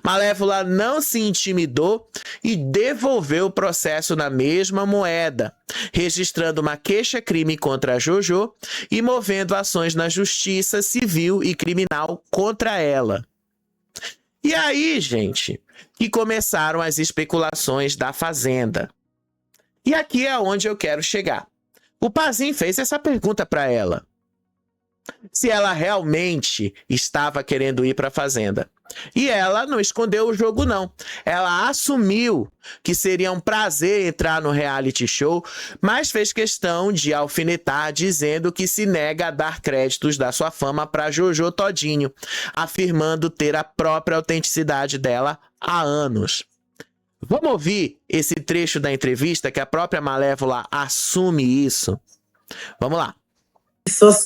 Malévola não se intimidou e devolveu o processo na mesma moeda, registrando uma queixa-crime contra a JoJo e movendo ações na justiça civil e criminal contra ela. E aí, gente, que começaram as especulações da Fazenda. E aqui é onde eu quero chegar. O Pazin fez essa pergunta para ela. Se ela realmente estava querendo ir para a Fazenda. E ela não escondeu o jogo, não. Ela assumiu que seria um prazer entrar no reality show, mas fez questão de alfinetar, dizendo que se nega a dar créditos da sua fama para JoJo Todinho, afirmando ter a própria autenticidade dela há anos. Vamos ouvir esse trecho da entrevista que a própria Malévola assume isso? Vamos lá.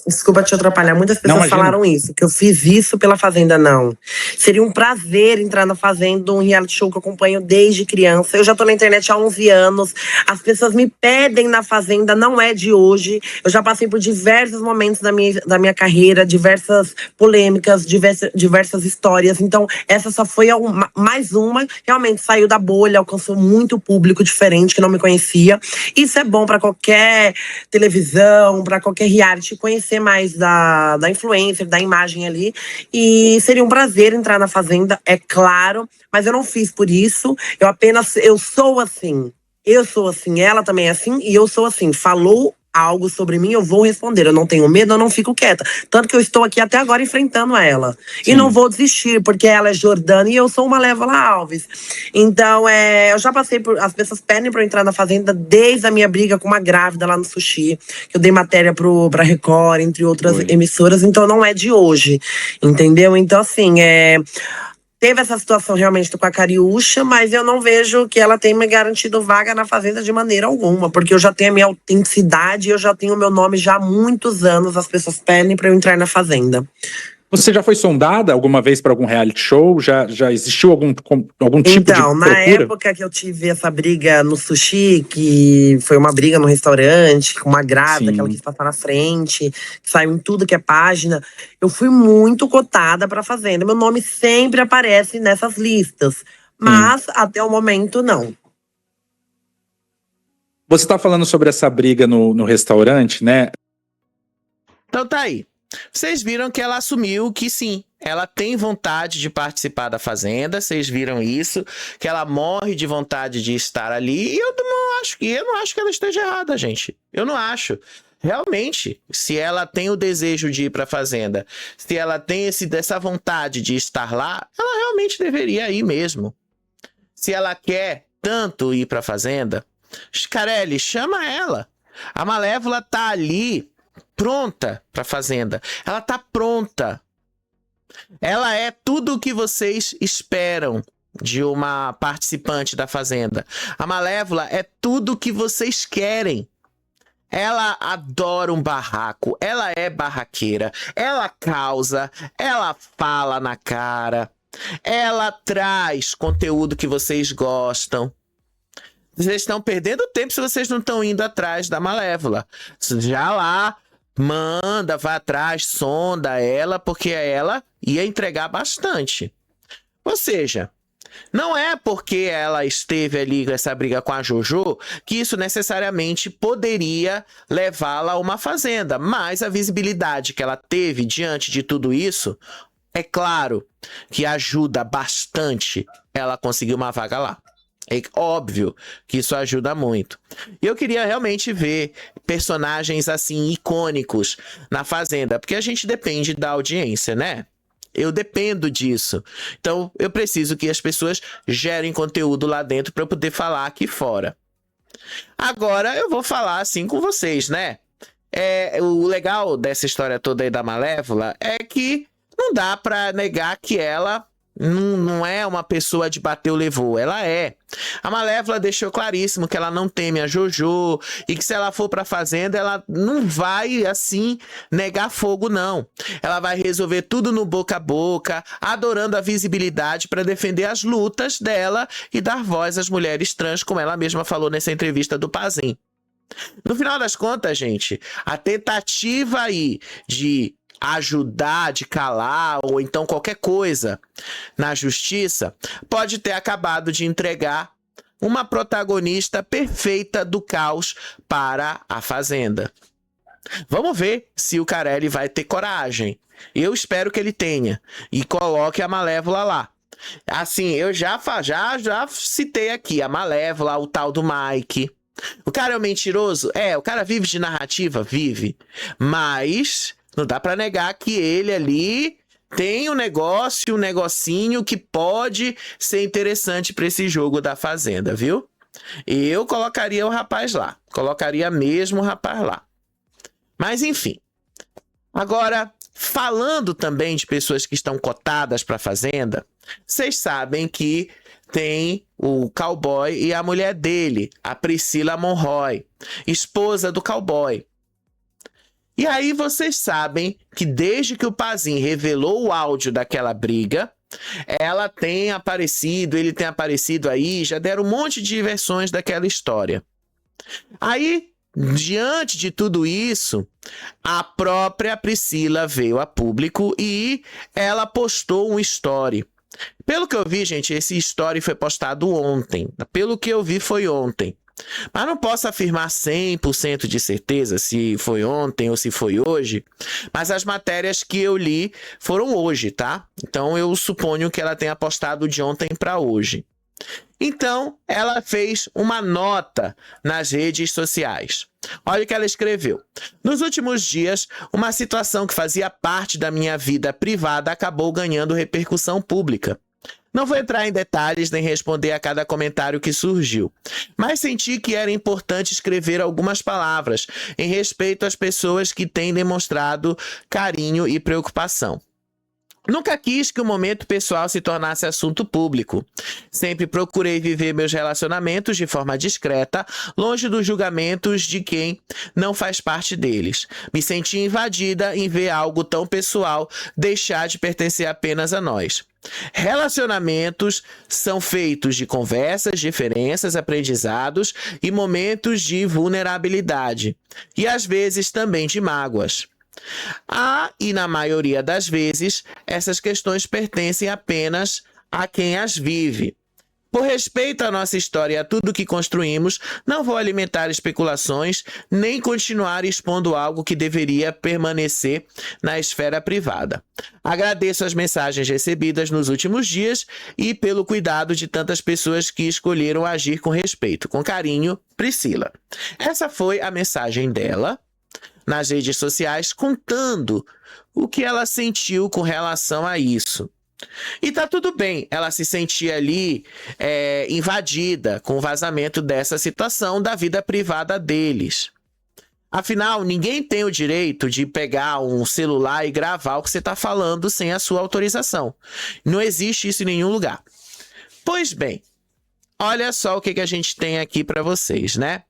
Desculpa te atrapalhar, muitas pessoas falaram isso, que eu fiz isso pela Fazenda, não. Seria um prazer entrar na Fazenda, um reality show que eu acompanho desde criança. Eu já tô na internet há 11 anos, as pessoas me pedem na Fazenda, não é de hoje. Eu já passei por diversos momentos da minha carreira, diversas polêmicas, diversas histórias. Então, essa só foi mais uma, realmente saiu da bolha, alcançou muito público diferente, que não me conhecia. Isso é bom pra qualquer televisão, pra qualquer reality, conhecer mais da influencer, da imagem ali. E seria um prazer entrar na Fazenda, é claro, mas eu não fiz por isso. Eu sou assim. Eu sou assim, ela também é assim, e eu sou assim. Falou algo sobre mim, eu vou responder. Eu não tenho medo, eu não fico quieta. Tanto que eu estou aqui até agora enfrentando ela. Sim. E não vou desistir, porque ela é Jordana e eu sou uma Malévola Alves. Então, eu já passei por... As pessoas pedem pra eu entrar na Fazenda desde a minha briga com uma grávida lá no Sushi, que eu dei matéria pra Record, entre outras emissoras. Então, não é de hoje, entendeu? Então, assim, Teve essa situação realmente com a Cariúcha, mas eu não vejo que ela tenha me garantido vaga na Fazenda de maneira alguma, porque eu já tenho a minha autenticidade, eu já tenho o meu nome já há muitos anos, as pessoas pedem pra eu entrar na Fazenda. Você já foi sondada alguma vez para algum reality show? Já existiu algum tipo de procura? Então, na época que eu tive essa briga no sushi, que foi uma briga no restaurante, com uma grávida que ela quis passar na frente, que saiu em tudo que é página, eu fui muito cotada pra Fazenda. Meu nome sempre aparece nessas listas, mas até o momento não. Você tá falando sobre essa briga no restaurante, né? Então tá aí. Vocês viram que ela assumiu que sim, ela tem vontade de participar da Fazenda, vocês viram isso, que ela morre de vontade de estar ali, e eu não acho que ela esteja errada, gente. Eu não acho. Realmente, se ela tem o desejo de ir para a Fazenda, se ela tem essa vontade de estar lá, ela realmente deveria ir mesmo. Se ela quer tanto ir para a Fazenda, Scarelli, chama ela. A Malévola tá ali, pronta para Fazenda. Ela tá pronta. Ela é tudo o que vocês esperam de uma participante da Fazenda. A Malévola é tudo o que vocês querem. Ela adora um barraco, ela é barraqueira, ela causa, ela fala na cara, ela traz conteúdo que vocês gostam. Vocês estão perdendo tempo se vocês não estão indo atrás da Malévola. Já lá, manda, vai atrás, sonda ela, porque ela ia entregar bastante. Ou seja, não é porque ela esteve ali com essa briga com a Jojo que isso necessariamente poderia levá-la a uma Fazenda. Mas a visibilidade que ela teve diante de tudo isso, é claro que ajuda bastante ela conseguir uma vaga lá. É óbvio que isso ajuda muito. E eu queria realmente ver personagens assim icônicos na Fazenda, porque a gente depende da audiência, né? Eu dependo disso. Então, eu preciso que as pessoas gerem conteúdo lá dentro para eu poder falar aqui fora. Agora, eu vou falar assim com vocês, né? O legal dessa história toda aí da Malévola é que não dá para negar que ela não é uma pessoa de bateu, levou. Ela é. A Malévola deixou claríssimo que ela não teme a Jojo e que se ela for pra Fazenda, ela não vai, assim, negar fogo, não. Ela vai resolver tudo no boca a boca, adorando a visibilidade para defender as lutas dela e dar voz às mulheres trans, como ela mesma falou nessa entrevista do Pazin. No final das contas, gente, a tentativa aí de ajudar, de calar, ou então qualquer coisa na justiça, pode ter acabado de entregar uma protagonista perfeita do caos para a Fazenda. Vamos ver se o Carelli vai ter coragem. Eu espero que ele tenha. E coloque a Malévola lá. Assim, eu já citei aqui a Malévola, o tal do Mike. O cara é um mentiroso? O cara vive de narrativa? Vive. Mas não dá pra negar que ele ali tem um negocinho que pode ser interessante pra esse jogo da Fazenda, viu? Eu colocaria o rapaz lá. Colocaria mesmo o rapaz lá. Mas enfim. Agora, falando também de pessoas que estão cotadas pra Fazenda, vocês sabem que tem o cowboy e a mulher dele, a Priscila Monroy, esposa do cowboy. E aí vocês sabem que desde que o Pazin revelou o áudio daquela briga, ele tem aparecido aí, já deram um monte de versões daquela história. Aí, diante de tudo isso, a própria Priscila veio a público e ela postou um story. Pelo que eu vi, gente, esse story foi postado ontem. Pelo que eu vi, foi ontem. Mas não posso afirmar 100% de certeza se foi ontem ou se foi hoje. Mas as matérias que eu li foram hoje, tá? Então eu suponho que ela tenha postado de ontem para hoje. Então, ela fez uma nota nas redes sociais. Olha o que ela escreveu. Nos últimos dias, uma situação que fazia parte da minha vida privada acabou ganhando repercussão pública. Não vou entrar em detalhes nem responder a cada comentário que surgiu, mas senti que era importante escrever algumas palavras em respeito às pessoas que têm demonstrado carinho e preocupação. Nunca quis que o momento pessoal se tornasse assunto público. Sempre procurei viver meus relacionamentos de forma discreta, longe dos julgamentos de quem não faz parte deles. Me senti invadida em ver algo tão pessoal deixar de pertencer apenas a nós. Relacionamentos são feitos de conversas, diferenças, aprendizados e momentos de vulnerabilidade. E às vezes também de mágoas. E na maioria das vezes, essas questões pertencem apenas a quem as vive. Por respeito à nossa história e a tudo que construímos, não vou alimentar especulações nem continuar expondo algo que deveria permanecer na esfera privada. Agradeço as mensagens recebidas nos últimos dias e pelo cuidado de tantas pessoas que escolheram agir com respeito. Com carinho, Priscila. Essa foi a mensagem dela nas redes sociais, contando o que ela sentiu com relação a isso. E tá tudo bem, ela se sentia ali invadida com o vazamento dessa situação da vida privada deles. Afinal, ninguém tem o direito de pegar um celular e gravar o que você tá falando sem a sua autorização. Não existe isso em nenhum lugar. Pois bem, olha só o que a gente tem aqui para vocês, né?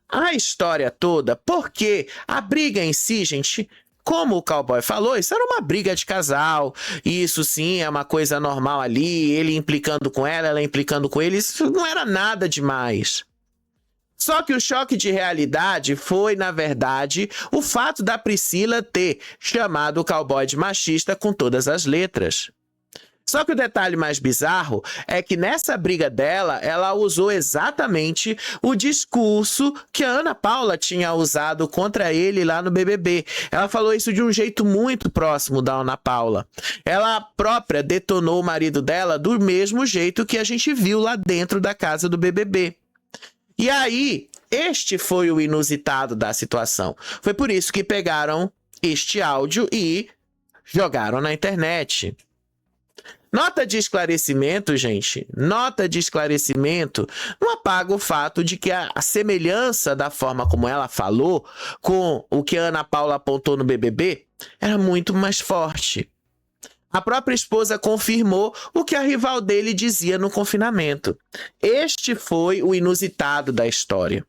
A história toda, porque a briga em si, gente, como o cowboy falou, isso era uma briga de casal, isso sim é uma coisa normal ali, ele implicando com ela implicando com ele, isso não era nada demais. Só que o choque de realidade foi, na verdade, o fato da Priscila ter chamado o cowboy de machista com todas as letras. Só que o detalhe mais bizarro é que nessa briga dela, ela usou exatamente o discurso que a Ana Paula tinha usado contra ele lá no BBB. Ela falou isso de um jeito muito próximo da Ana Paula. Ela própria detonou o marido dela do mesmo jeito que a gente viu lá dentro da casa do BBB. E aí, este foi o inusitado da situação. Foi por isso que pegaram este áudio e jogaram na internet. Nota de esclarecimento, gente, nota de esclarecimento não apaga o fato de que a semelhança da forma como ela falou com o que a Ana Paula apontou no BBB era muito mais forte. A própria esposa confirmou o que a rival dele dizia no confinamento. Este foi o inusitado da história.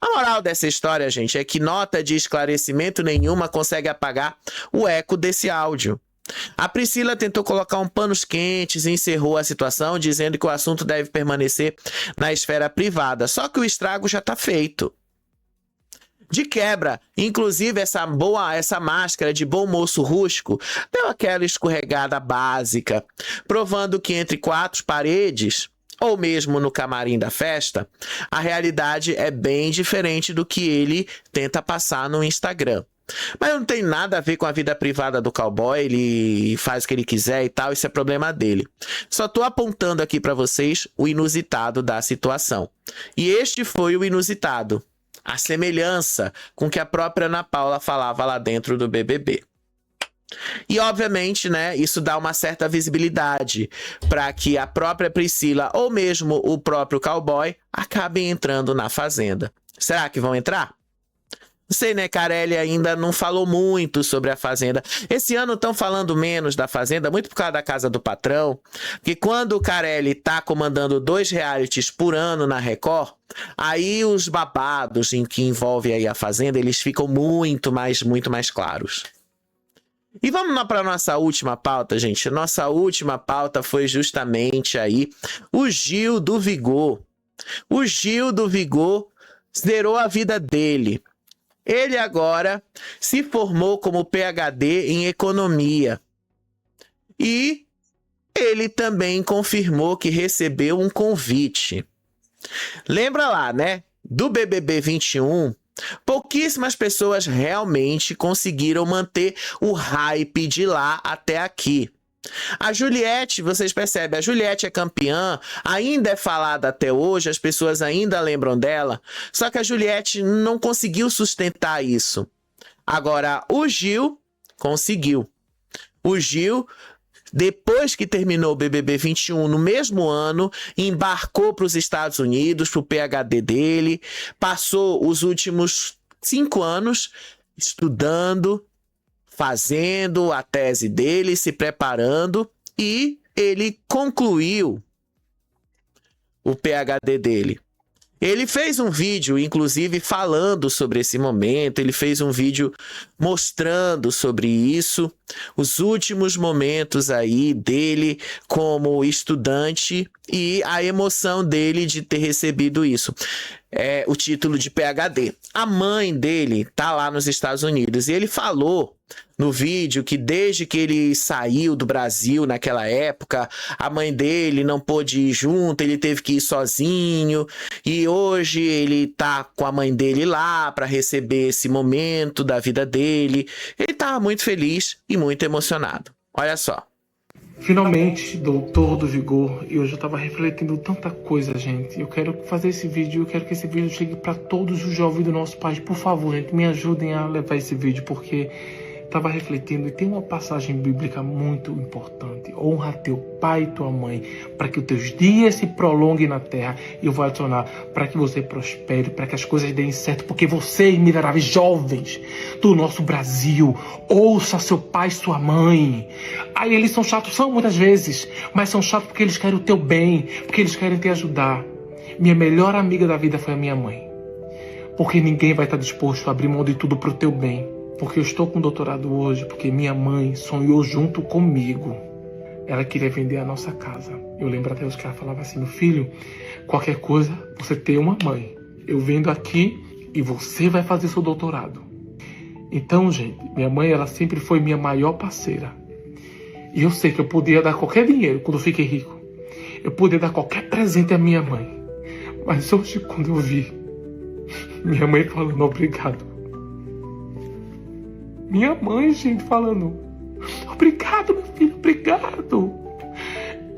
A moral dessa história, gente, é que nota de esclarecimento nenhuma consegue apagar o eco desse áudio. A Priscila tentou colocar um panos quentes e encerrou a situação, dizendo que o assunto deve permanecer na esfera privada. Só que o estrago já está feito. De quebra, inclusive essa máscara de bom moço rústico deu aquela escorregada básica, provando que entre quatro paredes, ou mesmo no camarim da festa, a realidade é bem diferente do que ele tenta passar no Instagram. Mas não tem nada a ver com a vida privada do cowboy, ele faz o que ele quiser e tal, isso é problema dele. Só tô apontando aqui para vocês o inusitado da situação. E este foi o inusitado, a semelhança com que a própria Ana Paula falava lá dentro do BBB. E obviamente, né, isso dá uma certa visibilidade para que a própria Priscila ou mesmo o próprio cowboy acabem entrando na fazenda. Será que vão entrar? Não sei, né? Carelli ainda não falou muito sobre a Fazenda. Esse ano estão falando menos da Fazenda, muito por causa da Casa do Patrão. Porque quando o Carelli tá comandando 2 realities por ano na Record, aí os babados em que envolve aí a Fazenda, eles ficam muito mais claros. E vamos lá para nossa última pauta, gente. Nossa última pauta foi justamente aí o Gil do Vigor. O Gil do Vigor zerou a vida dele. Ele agora se formou como PhD em economia. E ele também confirmou que recebeu um convite. Lembra lá, né? Do BBB 21, pouquíssimas pessoas realmente conseguiram manter o hype de lá até aqui. A Juliette, vocês percebem, a Juliette é campeã, ainda é falada até hoje, as pessoas ainda lembram dela, só que a Juliette não conseguiu sustentar isso. Agora, o Gil conseguiu. O Gil, depois que terminou o BBB 21, no mesmo ano, embarcou para os Estados Unidos, para o PhD dele, passou os últimos 5 anos estudando, fazendo a tese dele, se preparando, e ele concluiu o PhD dele. Ele fez um vídeo, inclusive, falando sobre esse momento, ele fez um vídeo mostrando sobre isso, os últimos momentos aí dele como estudante e a emoção dele de ter recebido isso. O título de PhD. A mãe dele tá lá nos Estados Unidos e ele falou no vídeo que desde que ele saiu do Brasil naquela época, a mãe dele não pôde ir junto, ele teve que ir sozinho, e hoje ele tá com a mãe dele lá para receber esse momento da vida dele. Ele tava muito feliz e muito emocionado. Olha só. Finalmente, doutor do vigor, e hoje eu tava refletindo tanta coisa, gente. Eu quero fazer esse vídeo, eu quero que esse vídeo chegue para todos os jovens do nosso país. Por favor, gente, me ajudem a levar esse vídeo, porque tava refletindo e tem uma passagem bíblica muito importante. Honra teu pai e tua mãe, para que os teus dias se prolonguem na terra. E eu vou adicionar, para que você prospere, para que as coisas deem certo, porque vocês, miseráveis jovens do nosso Brasil, ouça seu pai e sua mãe. Aí eles são chatos, são muitas vezes, mas são chatos porque eles querem o teu bem, porque eles querem te ajudar. Minha melhor amiga da vida foi a minha mãe, porque ninguém vai estar disposto a abrir mão de tudo pro teu bem. Porque eu estou com doutorado hoje, porque minha mãe sonhou junto comigo. Ela queria vender a nossa casa. Eu lembro até hoje que ela falava assim: meu filho, qualquer coisa, você tem uma mãe. Eu vendo aqui e você vai fazer seu doutorado. Então, gente, minha mãe, ela sempre foi minha maior parceira. E eu sei que eu podia dar qualquer dinheiro quando eu fiquei rico. Eu podia dar qualquer presente à minha mãe. Mas hoje, quando eu vi minha mãe falando obrigado, minha mãe, gente, falando obrigado, meu filho, obrigado.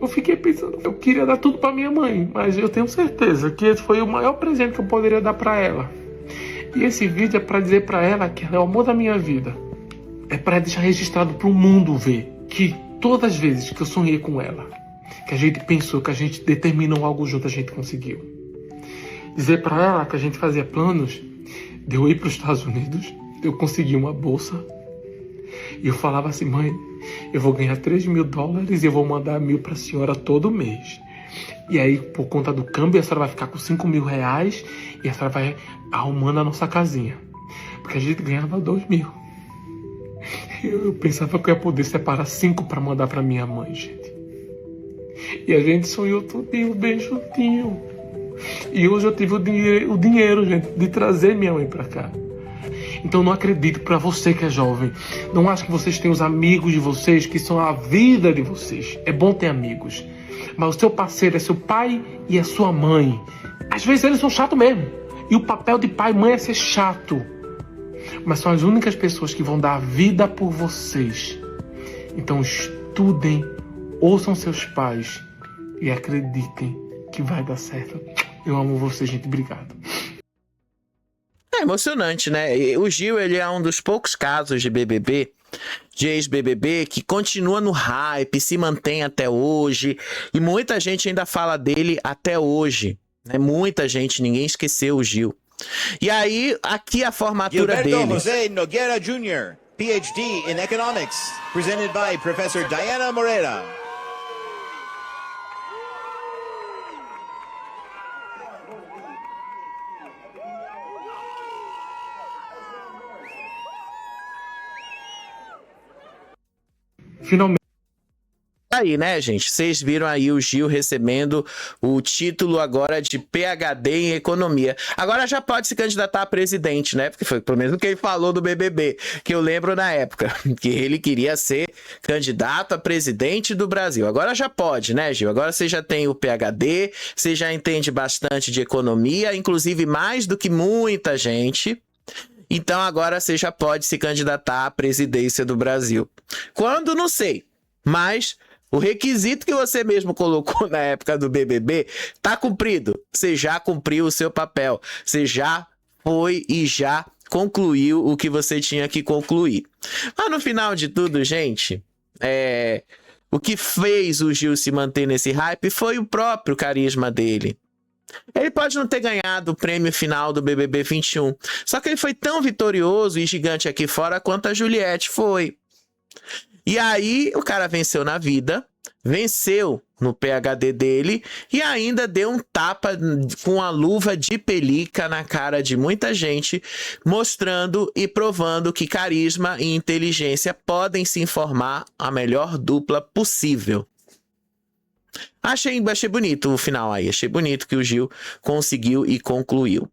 Eu fiquei pensando, eu queria dar tudo pra minha mãe, mas eu tenho certeza que esse foi o maior presente que eu poderia dar pra ela. E esse vídeo é pra dizer pra ela que ela é o amor da minha vida. É pra deixar registrado pro mundo ver que todas as vezes que eu sonhei com ela, que a gente pensou, que a gente determinou algo junto, a gente conseguiu. Dizer pra ela que a gente fazia planos de eu ir pros Estados Unidos, eu consegui uma bolsa e eu falava assim: mãe, eu vou ganhar $3.000 e eu vou mandar 1.000 pra senhora todo mês. E aí, por conta do câmbio, a senhora vai ficar com R$5.000 e a senhora vai arrumando a nossa casinha. Porque a gente ganhava 2.000. Eu pensava que eu ia poder separar 5 para mandar pra minha mãe, gente. E a gente sonhou tudinho, bem juntinho. E hoje eu tive o dinheiro, gente, de trazer minha mãe pra cá. Então não acredito, para você que é jovem, não acho que vocês têm os amigos de vocês que são a vida de vocês. É bom ter amigos, mas o seu parceiro é seu pai e a sua mãe. Às vezes eles são chatos mesmo, e o papel de pai e mãe é ser chato, mas são as únicas pessoas que vão dar a vida por vocês. Então estudem, ouçam seus pais e acreditem que vai dar certo. Eu amo vocês, gente. Obrigado. É emocionante, né? E o Gil, ele é um dos poucos casos de BBB, de ex-BBB, que continua no hype, se mantém até hoje, e muita gente ainda fala dele até hoje, né? Muita gente, ninguém esqueceu o Gil. E aí, aqui a formatura Gilberto dele. José Nogueira Jr., PhD in Economics, presented by Professor Diana Moreira. Finalmente. Aí, né, gente? Vocês viram aí o Gil recebendo o título agora de PhD em Economia. Agora já pode se candidatar a presidente, né? Porque foi pelo menos o que ele falou do BBB, que eu lembro na época, que ele queria ser candidato a presidente do Brasil. Agora já pode, né, Gil? Agora você já tem o PhD, você já entende bastante de economia, inclusive mais do que muita gente. Então agora você já pode se candidatar à presidência do Brasil. Quando? Não sei. Mas o requisito que você mesmo colocou na época do BBB tá cumprido. Você já cumpriu o seu papel. Você já foi e já concluiu o que você tinha que concluir. Mas no final de tudo, gente, o que fez o Gil se manter nesse hype foi o próprio carisma dele. Ele pode não ter ganhado o prêmio final do BBB 21, só que ele foi tão vitorioso e gigante aqui fora quanto a Juliette foi. E aí o cara venceu na vida, venceu no PhD dele e ainda deu um tapa com a luva de pelica na cara de muita gente, mostrando e provando que carisma e inteligência podem se formar a melhor dupla possível. Achei bonito o final aí, achei bonito que o Gil conseguiu e concluiu.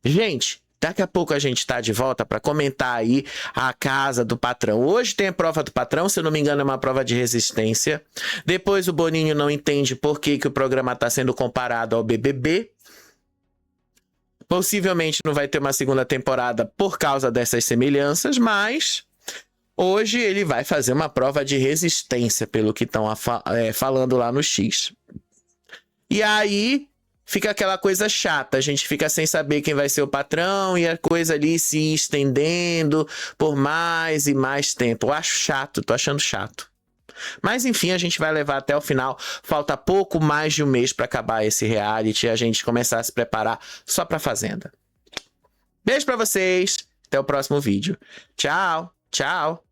Gente, daqui a pouco a gente tá de volta para comentar aí a casa do patrão. Hoje tem a prova do patrão, se eu não me engano é uma prova de resistência. Depois o Boninho não entende por que o programa tá sendo comparado ao BBB. Possivelmente não vai ter uma segunda temporada por causa dessas semelhanças, mas hoje ele vai fazer uma prova de resistência, pelo que estão falando lá no X. E aí fica aquela coisa chata, a gente fica sem saber quem vai ser o patrão e a coisa ali se estendendo por mais e mais tempo. Eu acho chato, tô achando chato. Mas enfim, a gente vai levar até o final. Falta pouco mais de um mês para acabar esse reality e a gente começar a se preparar só pra Fazenda. Beijo pra vocês, até o próximo vídeo. Tchau, tchau.